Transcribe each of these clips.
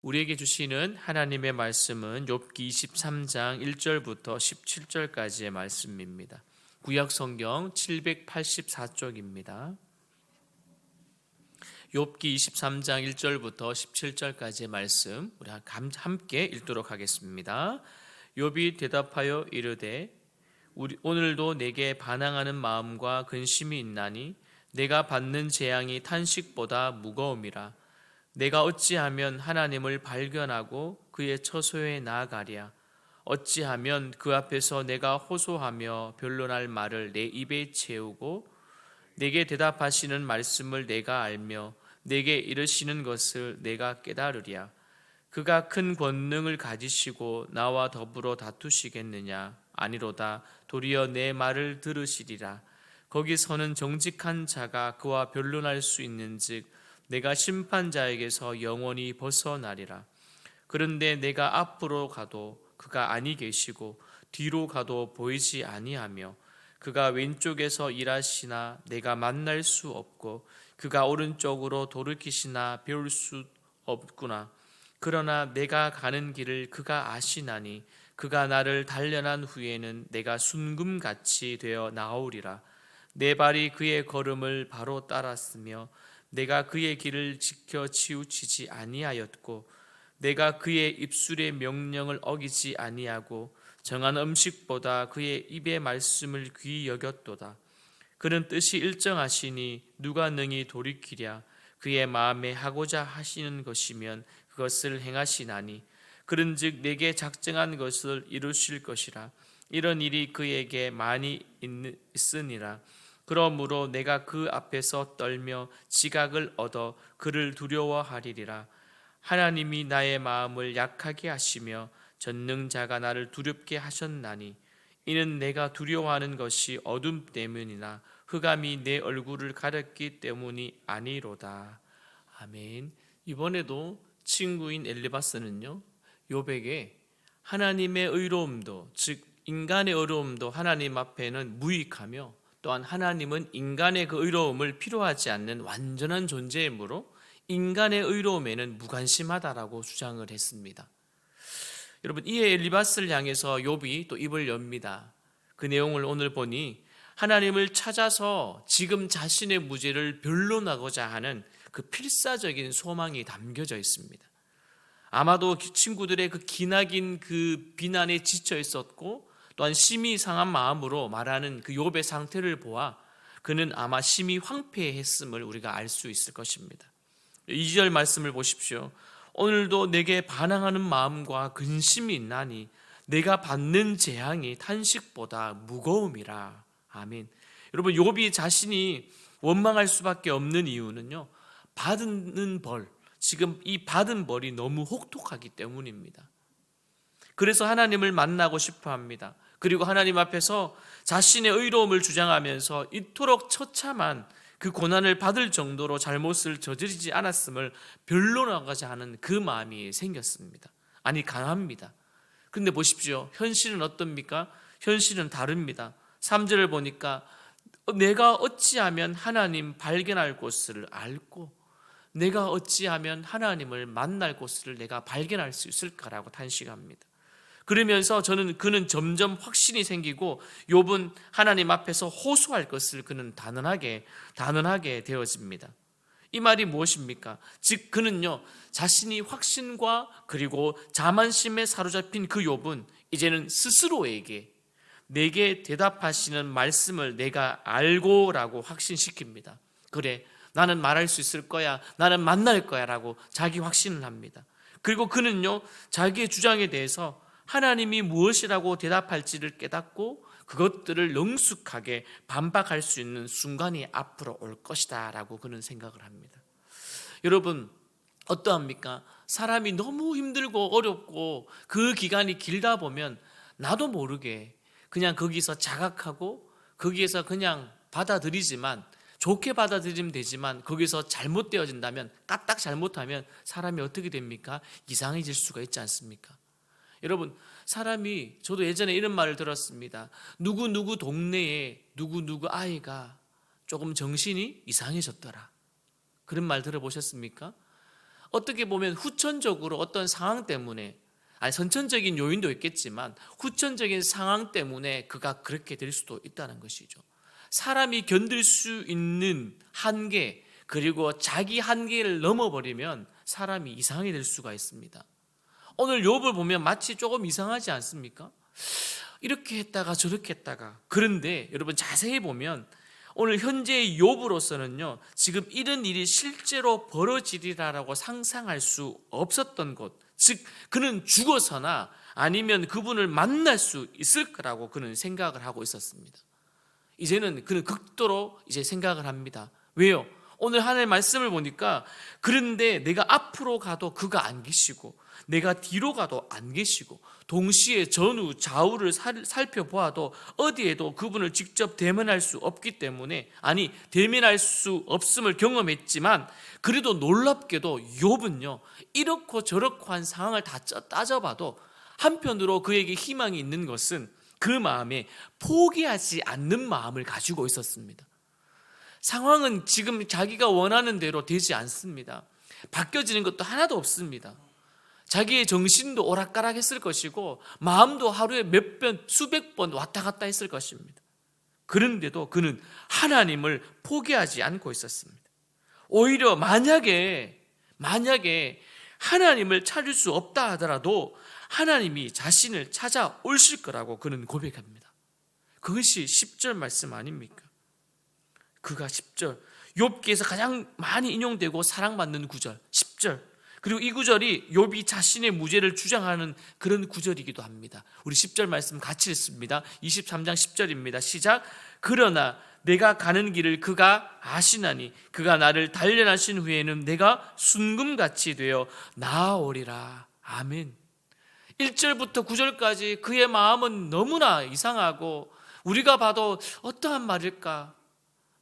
우리에게 주시는 하나님의 말씀은 욥기 23장 1절부터 17절까지의 말씀입니다. 구약 성경 784쪽입니다. 욥기 23장 1절부터 17절까지의 말씀 우리 함께 읽도록 하겠습니다. 욥이 대답하여 이르되 오늘도 내게 반항하는 마음과 근심이 있나니 내가 받는 재앙이 탄식보다 무거움이라. 내가 어찌하면 하나님을 발견하고 그의 처소에 나아가랴. 어찌하면 그 앞에서 내가 호소하며 변론할 말을 내 입에 채우고 내게 대답하시는 말씀을 내가 알며 내게 이르시는 것을 내가 깨달으랴. 그가 큰 권능을 가지시고 나와 더불어 다투시겠느냐? 아니로다. 도리어 내 말을 들으시리라. 거기서는 정직한 자가 그와 변론할 수 있는즉 내가 심판자에게서 영원히 벗어나리라. 그런데 내가 앞으로 가도 그가 아니 계시고 뒤로 가도 보이지 아니하며 그가 왼쪽에서 일하시나 내가 만날 수 없고 그가 오른쪽으로 돌이키시나 배울 수 없구나. 그러나 내가 가는 길을 그가 아시나니 그가 나를 단련한 후에는 내가 순금같이 되어 나오리라. 내 발이 그의 걸음을 바로 따랐으며 내가 그의 길을 지켜 치우치지 아니하였고 내가 그의 입술의 명령을 어기지 아니하고 정한 음식보다 그의 입의 말씀을 귀히 여겼도다. 그는 뜻이 일정하시니 누가 능히 돌이키랴. 그의 마음에 하고자 하시는 것이면 그것을 행하시나니 그런즉 내게 작정한 것을 이루실 것이라. 이런 일이 그에게 많이 있으니라. 그러므로 내가 그 앞에서 떨며 지각을 얻어 그를 두려워하리리라. 하나님이 나의 마음을 약하게 하시며 전능자가 나를 두렵게 하셨나니 이는 내가 두려워하는 것이 어둠 때문이나 흑암이 내 얼굴을 가렸기 때문이 아니로다. 아멘. 이번에도 친구인 엘리바스는요, 욥에게 하나님의 의로움도, 즉 인간의 의로움도 하나님 앞에는 무익하며 또한 하나님은 인간의 그 의로움을 필요하지 않는 완전한 존재이므로 인간의 의로움에는 무관심하다라고 주장을 했습니다. 여러분, 이에 엘리바스를 향해서 욥이 또 입을 엽니다. 그 내용을 오늘 보니 하나님을 찾아서 지금 자신의 무죄를 변론하고자 하는 그 필사적인 소망이 담겨져 있습니다. 아마도 친구들의 그 기나긴 그 비난에 지쳐 있었고 또한 심히 상한 마음으로 말하는 그 욥의 상태를 보아 그는 아마 심히 황폐했음을 우리가 알 수 있을 것입니다. 2절 말씀을 보십시오. 오늘도 내게 반항하는 마음과 근심이 있나니 내가 받는 재앙이 탄식보다 무거움이라. 아멘. 여러분, 욥이 자신이 원망할 수밖에 없는 이유는요, 받는 벌, 지금 이 받은 벌이 너무 혹독하기 때문입니다. 그래서 하나님을 만나고 싶어 합니다. 그리고 하나님 앞에서 자신의 의로움을 주장하면서 이토록 처참한 그 고난을 받을 정도로 잘못을 저지르지 않았음을 변론하고자 하는 그 마음이 생겼습니다. 아니, 강합니다. 그런데 보십시오. 현실은 어떻습니까? 현실은 다릅니다. 3절을 보니까 내가 어찌하면 하나님 발견할 곳을 알고 내가 어찌하면 하나님을 만날 곳을 내가 발견할 수 있을까라고 탄식합니다. 그러면서 그는 점점 확신이 생기고 욥은 하나님 앞에서 호소할 것을 그는 단언하게 되어집니다. 이 말이 무엇입니까? 즉 그는요, 자신이 확신과 그리고 자만심에 사로잡힌 그 욥은 이제는 스스로에게 내게 대답하시는 말씀을 내가 알고라고 확신시킵니다. 그래, 나는 말할 수 있을 거야, 나는 만날 거야 라고 자기 확신을 합니다. 그리고 그는요, 자기의 주장에 대해서 하나님이 무엇이라고 대답할지를 깨닫고 그것들을 능숙하게 반박할 수 있는 순간이 앞으로 올 것이다 라고 그는 생각을 합니다. 여러분, 어떠합니까? 사람이 너무 힘들고 어렵고 그 기간이 길다 보면 나도 모르게 그냥 거기서 자각하고 거기에서 그냥 받아들이지만, 좋게 받아들이면 되지만 거기서 잘못되어진다면, 까딱 잘못하면 사람이 어떻게 됩니까? 이상해질 수가 있지 않습니까? 여러분, 사람이, 저도 예전에 이런 말을 들었습니다. 누구 동네에 누구 아이가 조금 정신이 이상해졌더라. 그런 말 들어보셨습니까? 어떻게 보면 후천적으로 어떤 상황 때문에, 아니 선천적인 요인도 있겠지만 후천적인 상황 때문에 그가 그렇게 될 수도 있다는 것이죠. 사람이 견딜 수 있는 한계, 그리고 자기 한계를 넘어버리면 사람이 이상하게 될 수가 있습니다. 오늘 욥을 보면 마치 조금 이상하지 않습니까? 이렇게 했다가 저렇게 했다가. 그런데 여러분 자세히 보면 오늘 현재의 욥으로서는요, 지금 이런 일이 실제로 벌어지리라고 상상할 수 없었던 것, 즉 그는 죽어서나 아니면 그분을 만날 수 있을 거라고 그는 생각을 하고 있었습니다. 이제는 그는 극도로 이제 생각을 합니다. 왜요? 오늘 하나님의 말씀을 보니까, 그런데 내가 앞으로 가도 그가 안 계시고 내가 뒤로 가도 안 계시고 동시에 전후 좌우를 살펴보아도 어디에도 그분을 직접 대면할 수 없기 때문에, 아니 대면할 수 없음을 경험했지만 그래도 놀랍게도 욥은요, 이렇고 저렇고 한 상황을 다 따져봐도 한편으로 그에게 희망이 있는 것은 그 마음에 포기하지 않는 마음을 가지고 있었습니다. 상황은 지금 자기가 원하는 대로 되지 않습니다. 바뀌어지는 것도 하나도 없습니다. 자기의 정신도 오락가락했을 것이고 마음도 하루에 몇 번, 수백 번 왔다 갔다 했을 것입니다. 그런데도 그는 하나님을 포기하지 않고 있었습니다. 오히려 만약에 하나님을 찾을 수 없다 하더라도 하나님이 자신을 찾아오실 거라고 그는 고백합니다. 그것이 10절 말씀 아닙니까? 그가 10절, 욥기에서 가장 많이 인용되고 사랑받는 구절 10절, 그리고 이 구절이 욥이 자신의 무죄를 주장하는 그런 구절이기도 합니다. 우리 10절 말씀 같이 읽습니다. 23장 10절입니다. 시작. 그러나 내가 가는 길을 그가 아시나니 그가 나를 단련하신 후에는 내가 순금같이 되어 나아오리라. 아멘. 1절부터 9절까지 그의 마음은 너무나 이상하고, 우리가 봐도 어떠한 말일까,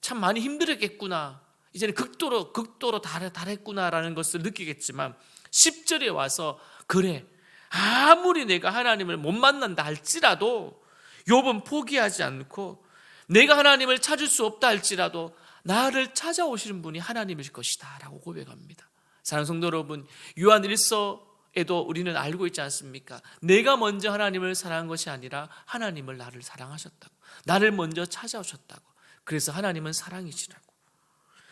참 많이 힘들었겠구나, 이제는 극도로 달했구나라는 것을 느끼겠지만 10절에 와서, 그래 아무리 내가 하나님을 못 만난다 할지라도 욥은 포기하지 않고, 내가 하나님을 찾을 수 없다 할지라도 나를 찾아오시는 분이 하나님일 것이다 라고 고백합니다. 사랑하는 성도 여러분, 요한 1서에도 우리는 알고 있지 않습니까? 내가 먼저 하나님을 사랑한 것이 아니라 하나님을 나를 사랑하셨다고, 나를 먼저 찾아오셨다고. 그래서 하나님은 사랑이시라고.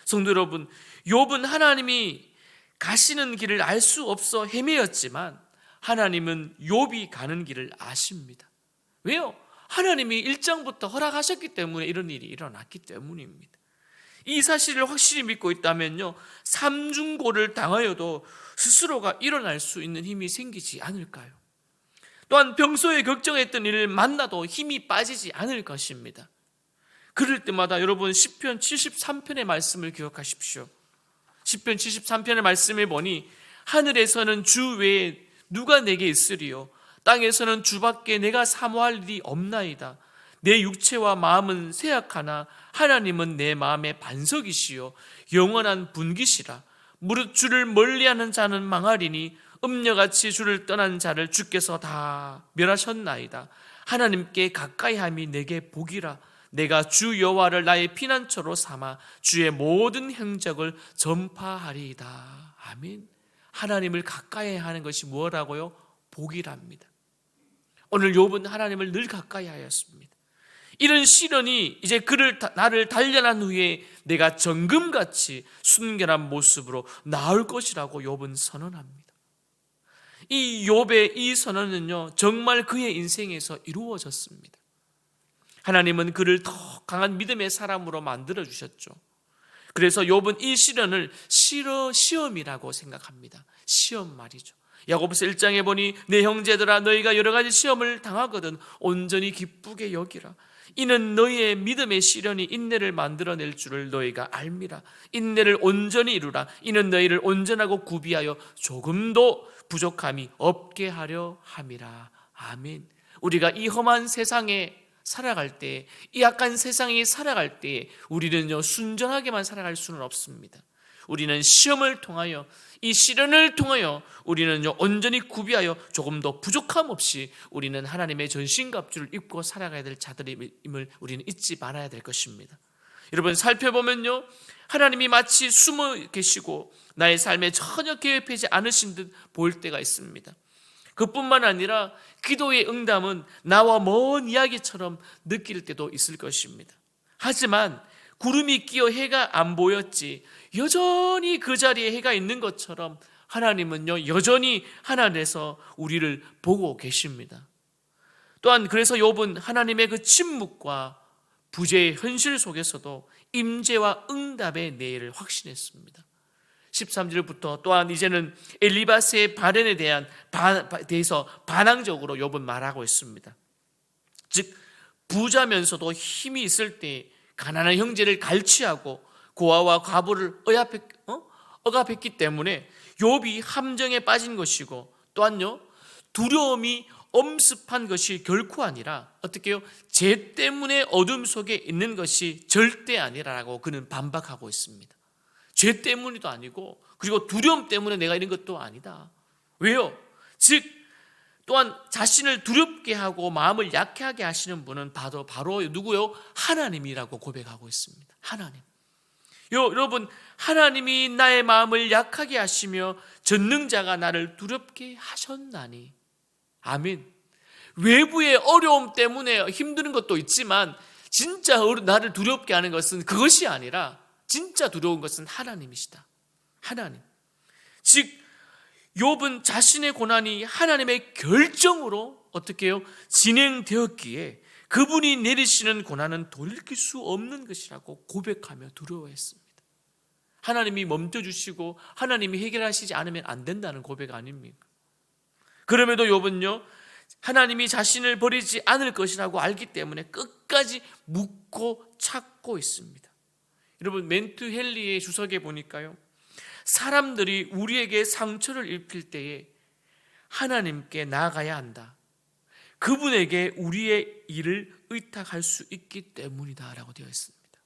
성도 여러분, 욥은 하나님이 가시는 길을 알 수 없어 헤매였지만 하나님은 욥이 가는 길을 아십니다. 왜요? 하나님이 1장부터 허락하셨기 때문에 이런 일이 일어났기 때문입니다. 이 사실을 확실히 믿고 있다면요, 삼중고를 당하여도 스스로가 일어날 수 있는 힘이 생기지 않을까요? 또한 평소에 걱정했던 일을 만나도 힘이 빠지지 않을 것입니다. 그럴 때마다 여러분 시편 73편의 말씀을 기억하십시오. 시편 73편의 말씀을 보니, 하늘에서는 주 외에 누가 내게 있으리요, 땅에서는 주밖에 내가 사모할 일이 없나이다. 내 육체와 마음은 쇠약하나 하나님은 내 마음의 반석이시요 영원한 분기시라. 무릇 주를 멀리하는 자는 망하리니 음녀같이 주를 떠난 자를 주께서 다 멸하셨나이다. 하나님께 가까이함이 내게 복이라. 내가 주 여호와를 나의 피난처로 삼아 주의 모든 행적을 전파하리이다. 아멘. 하나님을 가까이 하는 것이 무엇이라고요? 복이랍니다. 오늘 욥은 하나님을 늘 가까이 하였습니다. 이런 시련이 이제 나를 단련한 후에 내가 정금같이 순결한 모습으로 나올 것이라고 욥은 선언합니다. 이 욥의 이 선언은요, 정말 그의 인생에서 이루어졌습니다. 하나님은 그를 더 강한 믿음의 사람으로 만들어 주셨죠. 그래서 욥은 이 시련을 시험이라고 생각합니다. 시험 말이죠. 야고보서 1장에 보니, 내 형제들아 너희가 여러 가지 시험을 당하거든 온전히 기쁘게 여기라. 이는 너희의 믿음의 시련이 인내를 만들어낼 줄을 너희가 알미라. 인내를 온전히 이루라. 이는 너희를 온전하고 구비하여 조금도 부족함이 없게 하려 함이라. 아멘. 우리가 이 험한 세상에 살아갈 때, 이 약한 세상에 살아갈 때 우리는요, 순전하게만 살아갈 수는 없습니다. 우리는 시험을 통하여, 이 시련을 통하여 우리는요, 온전히 구비하여 조금도 부족함 없이 우리는 하나님의 전신갑주를 입고 살아가야 될 자들임을 우리는 잊지 말아야 될 것입니다. 여러분 살펴보면요, 하나님이 마치 숨어 계시고 나의 삶에 전혀 개입하지 않으신 듯 보일 때가 있습니다. 그뿐만 아니라 기도의 응답은 나와 먼 이야기처럼 느낄 때도 있을 것입니다. 하지만 구름이 끼어 해가 안 보였지 여전히 그 자리에 해가 있는 것처럼 하나님은요 여전히 하늘에서 우리를 보고 계십니다. 또한 그래서 욥은 하나님의 그 침묵과 부재의 현실 속에서도 임재와 응답의 내일을 확신했습니다. 13절부터 또한 이제는 엘리바스의 발언에 대해서 반항적으로 욥은 말하고 있습니다. 즉 부자면서도 힘이 있을 때 가난한 형제를 갈취하고 고아와 과부를 억압했기 때문에 욥이 함정에 빠진 것이고, 또한요 두려움이 엄습한 것이 결코 아니라 어떻게 해요? 죄 때문에 어둠 속에 있는 것이 절대 아니라고 그는 반박하고 있습니다. 죄 때문이도 아니고 그리고 두려움 때문에 내가 이런 것도 아니다. 왜요? 즉 또한 자신을 두렵게 하고 마음을 약하게 하시는 분은 바로 누구요? 하나님이라고 고백하고 있습니다. 하나님. 여러분, 하나님이 나의 마음을 약하게 하시며 전능자가 나를 두렵게 하셨나니. 아멘. 외부의 어려움 때문에 힘드는 것도 있지만 진짜 나를 두렵게 하는 것은 그것이 아니라 진짜 두려운 것은 하나님이시다. 하나님. 즉 욥은 자신의 고난이 하나님의 결정으로 어떻게 해요? 진행되었기에 그분이 내리시는 고난은 돌이킬 수 없는 것이라고 고백하며 두려워했습니다. 하나님이 멈춰주시고 하나님이 해결하시지 않으면 안 된다는 고백 아닙니까? 그럼에도 욥은요 하나님이 자신을 버리지 않을 것이라고 알기 때문에 끝까지 묻고 찾고 있습니다. 여러분 멘트 헨리의 주석에 보니까요, 사람들이 우리에게 상처를 입힐 때에 하나님께 나아가야 한다. 그분에게 우리의 일을 의탁할 수 있기 때문이다 라고 되어 있습니다.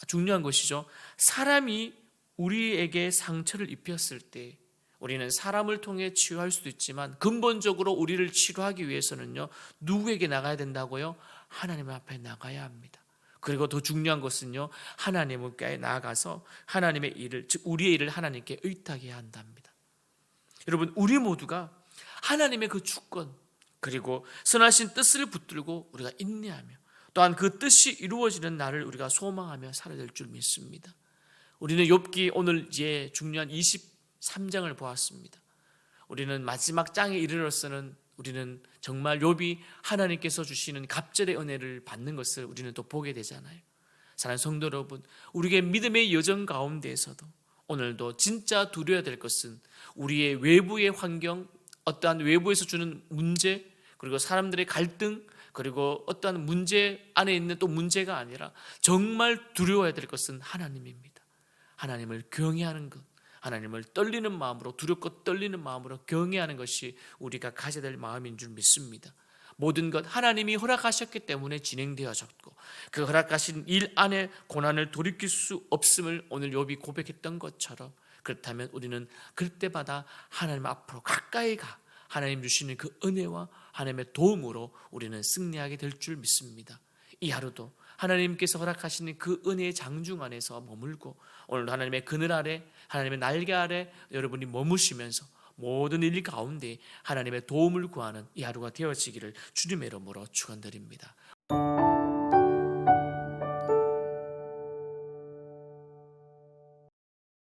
중요한 것이죠. 사람이 우리에게 상처를 입혔을 때 우리는 사람을 통해 치유할 수도 있지만 근본적으로 우리를 치료하기 위해서는요 누구에게 나가야 된다고요? 하나님 앞에 나가야 합니다. 그리고 더 중요한 것은요 하나님께 나아가서 하나님의 일을, 즉 우리의 일을 하나님께 의탁해야 한답니다. 여러분 우리 모두가 하나님의 그 주권 그리고 선하신 뜻을 붙들고 우리가 인내하며 또한 그 뜻이 이루어지는 날을 우리가 소망하며 살아야 될 줄 믿습니다. 우리는 욥기 오늘 이제 중요한 23장을 보았습니다. 우리는 마지막 장에 이르러서는 우리는 정말 욥이 하나님께서 주시는 갑절의 은혜를 받는 것을 우리는 또 보게 되잖아요. 사랑하는 성도 여러분, 우리의 믿음의 여정 가운데에서도 오늘도 진짜 두려워야 될 것은 우리의 외부의 환경, 어떠한 외부에서 주는 문제, 그리고 사람들의 갈등, 그리고 어떠한 문제 안에 있는 또 문제가 아니라 정말 두려워야 될 것은 하나님입니다. 하나님을 경외하는 것, 하나님을 떨리는 마음으로, 두렵고 떨리는 마음으로 경외하는 것이 우리가 가져야 될 마음인 줄 믿습니다. 모든 것 하나님이 허락하셨기 때문에 진행되어졌고 그 허락하신 일 안에 고난을 돌이킬 수 없음을 오늘 욥이 고백했던 것처럼, 그렇다면 우리는 그때마다 하나님 앞으로 가까이 가 하나님 주시는 그 은혜와 하나님의 도움으로 우리는 승리하게 될 줄 믿습니다. 이 하루도 하나님께서 허락하시는 그 은혜의 장중 안에서 머물고 오늘도 하나님의 그늘 아래, 하나님의 날개 아래 여러분이 머무시면서 모든 일 가운데 하나님의 도움을 구하는 이 하루가 되어지기를 주님의 이름으로 축원드립니다.